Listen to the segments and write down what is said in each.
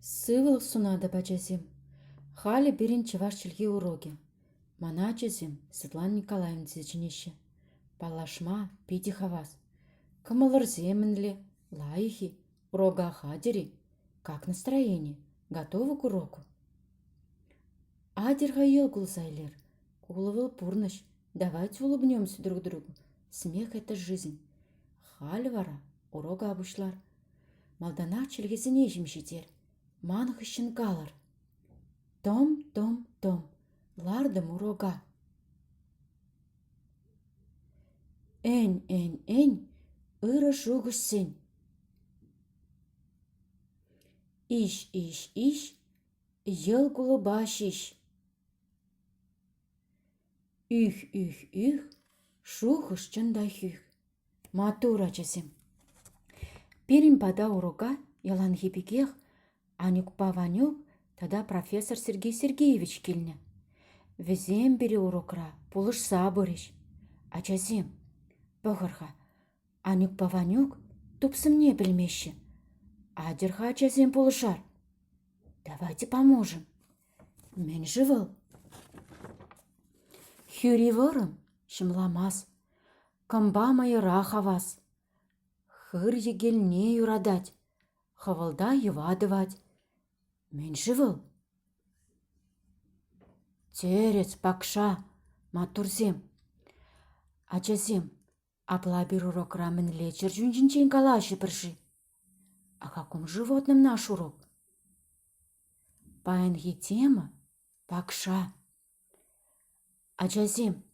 Сывыл сунада бачасем. Хали бирин чевашчилги уроги. Маначезем Светлана Николаевна зечинеще. Палашма пити хавас. Камалырземінле, лайхи, урога хадери. Как настроение? Готовы к уроку? Адер хайыл гулсайлер. Кулывал пурныш. Давайте улыбнемся друг другу. Смех — это жизнь. Хальвара урога абушлар. Малдана чилгезіне жемшетер. Манх үшін калар. Том, том, том. Лардым урога. Энь, ыры жугыш сен. Иш, ел кулыбаш иш. Үх, шухыш чында хюх. Матура часем. Перин пада урока ялан хипикех, анюк паванюк, тогда профессор Сергей Сергеевич килня. Везем бери урокра, пулыш сабырыш. Ачасем, пăхăрха, анюк паванюк тупсым не білмеші. Адерха ачасем пулышар. Давайте поможем. Мен живыл. Хюри вырым, шымламас. Кымба майыра хавас. Хыр егелне юрадать. Хавылда евадывать. Мен живыл. Терец, пакша, матурсем. Ачасем, апла бир урокра мінле чырчунчинчен калашы пірши. О каком животном наш урок? Паэнги тема пакша. Ачасем,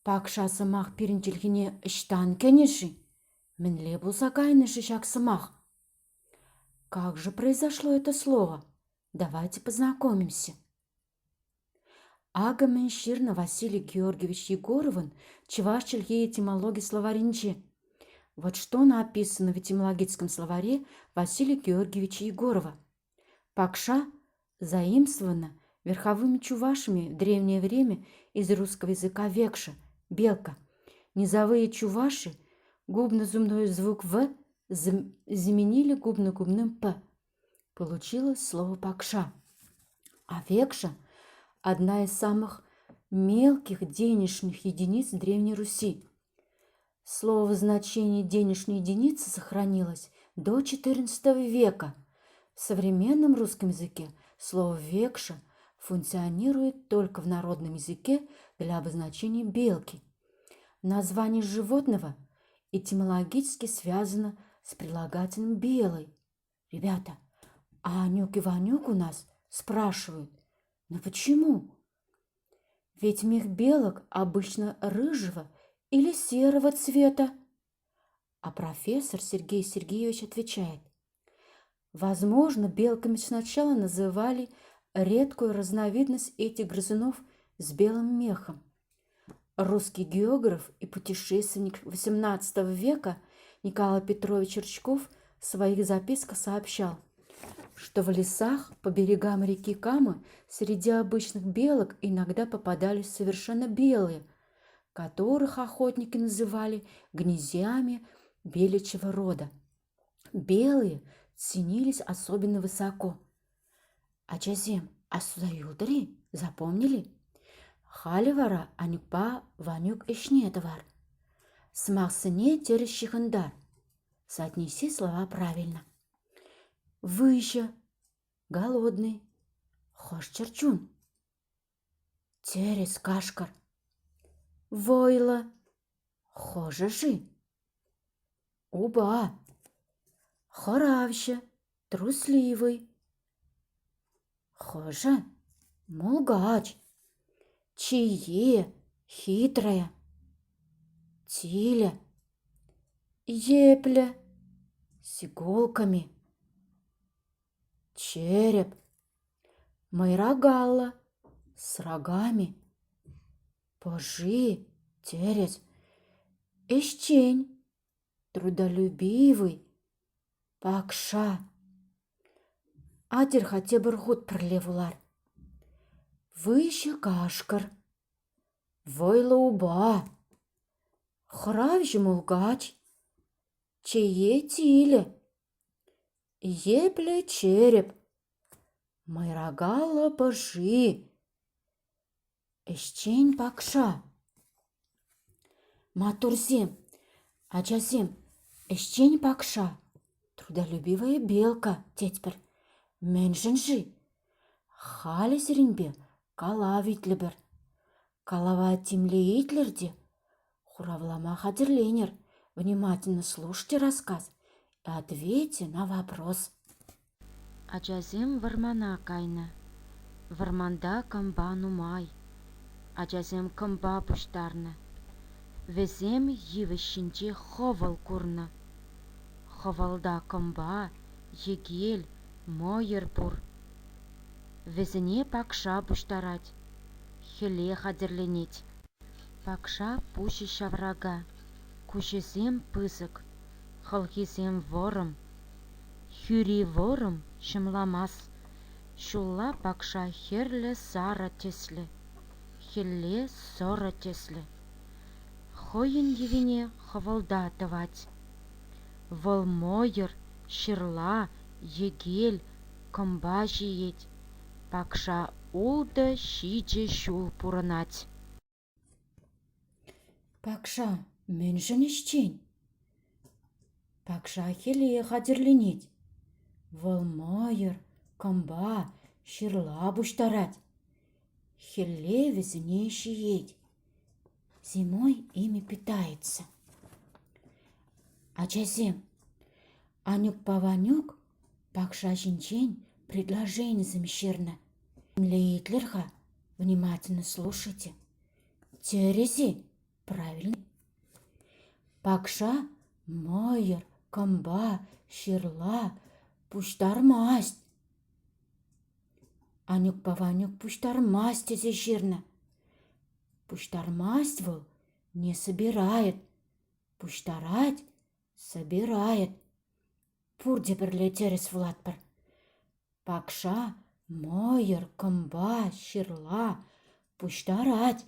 пакша сымах пирінчілгіне іштан кенеші. Мінле булса кайнышы шак сымах. Как же произошло это слово? Давайте познакомимся. Агамын Ширна Василий Георгиевич Егоровын чевашчилге этимологии словаринче. Вот что написано в этимологическом словаре Василия Георгиевича Егорова. Пакша заимствована верховыми чувашами в древнее время из русского языка векша, белка. Низовые чуваши губно-зубной звук «в» заменили губно-губным «п». Получилось слово «пакша». А векша – одна из самых мелких денежных единиц Древней Руси. Слово в значении денежной единицы сохранилось до XIV века. В современном русском языке слово «векша» функционирует только в народном языке для обозначения белки. Название животного этимологически связано с прилагательным «белый». Ребята, а Анюк и Ванюк у нас спрашивают, но почему? Ведь мех белок обычно рыжего или серого цвета. А профессор Сергей Сергеевич отвечает, возможно, белками сначала называли редкую разновидность этих грызунов с белым мехом. Русский географ и путешественник XVIII века Николай Петрович Рычков в своих записках сообщал, что в лесах по берегам реки Камы среди обычных белок иногда попадались совершенно белые, которых охотники называли гнезьями беличьего рода. Белые ценились особенно высоко. Ачасем, асудаюдыри, запомнили? Халивара анюкпа ванюк ишнетовар. Смахсыне терещихандар. Соотнеси слова правильно. Выше, голодный, хош черчун. Терес кашкар. Войла, хожаши. Уба, хоравща, трусливый. Хожа, мулгач. Чие, хитрая. Тиля, епля, с иголками. Череп, майрагала, с рогами. Пожи, терец, ищень, трудолюбивый, пакша. Адер хате бұрғыт пірлевулар. Выше кашкар, войла уба, хравжы мулгач, чие тиле, епле череп, Майрагала пыжи. Эшчен пакша. Матурсем, ачасем, эшчен пакша. Трудолюбивая белка, тетпір. Мэншінжи. Халі сірінбе кала витлібір. Калава темлеитлерде. Хуравлама хадерленер. Внимательно слушайте рассказ и ответьте на вопрос. Ачасем вармана кайны. Варманда кымба нумай. Ачасем кымба пуштарны. Везем йывышинче ховал курны. Ховалда кымба, егел, мойыр пур. Везене пакша пуштарать. Хеле хадерленеть. Пакша пуши шаврага. Кушесем пысык. Хылхисем ворым. Хюри ворым шымламас. Шулла пакша херле сара тесле. Хелле сора тесле. Хойын евине хавалда тывать. Вол мойыр, шырла, егел, кымба жиеть. Пакша улда шиче шул пурынать. Пакша мэншін ішчен. Пакша хеле хадерленеть. Вол мойыр, кымба, шырла буштарать. Хелле везіне шиеть. Зимой ими питается. Ачасем, анюк-паванюк, пакша жинчень предложение замещерно. Лейтлерха, внимательно слушайте. Терези, правильно. Пакша, мойер, кымба, ширла, пуштармасть. Анюк-паванюк пуштармасть тезе жирно. Пуштармасть вол не собирает. Пуштарать собирает. Пурде бірлетерес владпыр. Пакша, мойыр, кымба, шырла, пуштарать.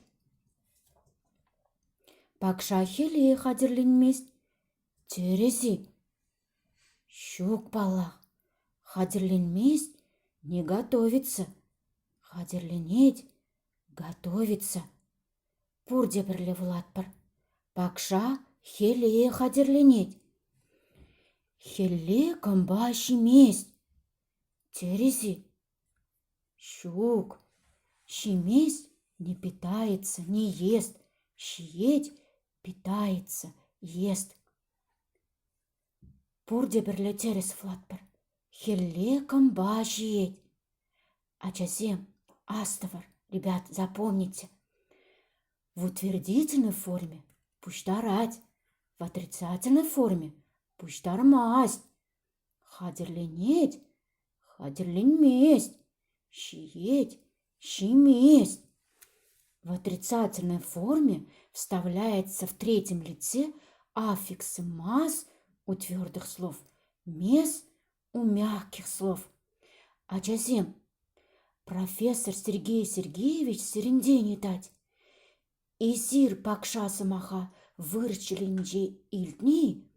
Пакша хеле хадерленмест. Терези. Щук палах. Хадерленмест не готовится. Хадерленеть готовится. Пурде бірле владпыр. Пакша хеле хадерленеть. Хелле кымба шиместь. Терези. Щук. Шиместь не питается, не ест. Шиеть питается, ест. Пурде бірле терес владпыр. Хелле кымба шиеть. Ачасем, астывар, ребят, запомните. В утвердительной форме пуштарать, в отрицательной форме пуштармасть, хадерленеть, хадерленместь, шиеть, шиместь. В отрицательной форме вставляется в третьем лице аффиксы мас у твердых слов, мес у мягких слов. Ачасем, профессор Сергей Сергеевич серендени дать. Изир пакша самаха вырчеленже ильдни.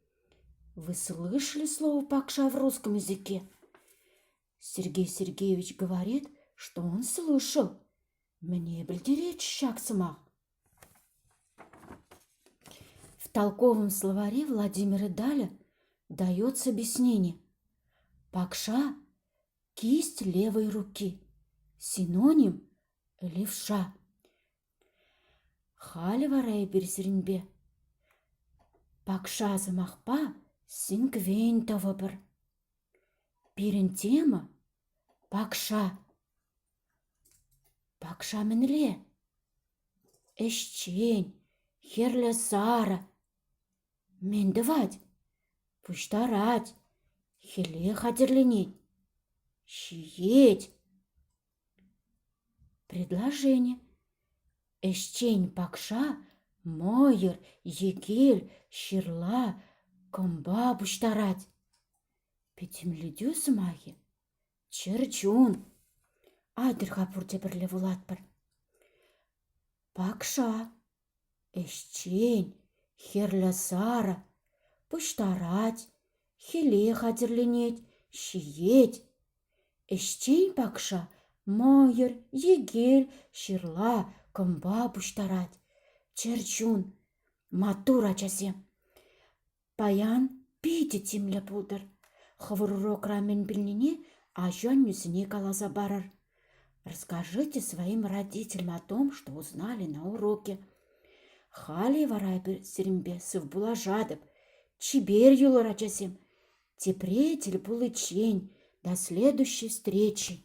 Вы слышали слово пакша в русском языке? Сергей Сергеевич говорит, что он слышал. Мне бельдереть щак самах. В толковом словаре Владимира Даля дается объяснение. Пакша – кисть левой руки. Синоним – левша. Халі варай берсірінбе. Пакша замахпа сингвен тавыбыр. Пирін тема – пакша. Пакша мінле. Эшчен, херлі сара. Мендівать, пуштарать, хеле хадерленеть, шиеть. Предложение. Эшчен пакша, мойыр, егел, ширла, кымба пуштарать. Петемледю сымахи. Чырчун. Адырға пурде бірле владпыр. Пакша, эшчен, херлі сара, пуштарать, хеле хадерленеть, шиеть. Эшчен пакша, майыр, егел, ширла, кымба пуштарать. Черчун, матур ачасем. Паян пите тимле пулдыр. Хывырурок рамен пильнине ажан нүсіне каласа барар. Расскажите своим родителям о том, что узнали на уроке. Хали варайбы сирімбе сыв була жадып. Чибер юлар ачасем. Тепретель булычень. До следующей встречи.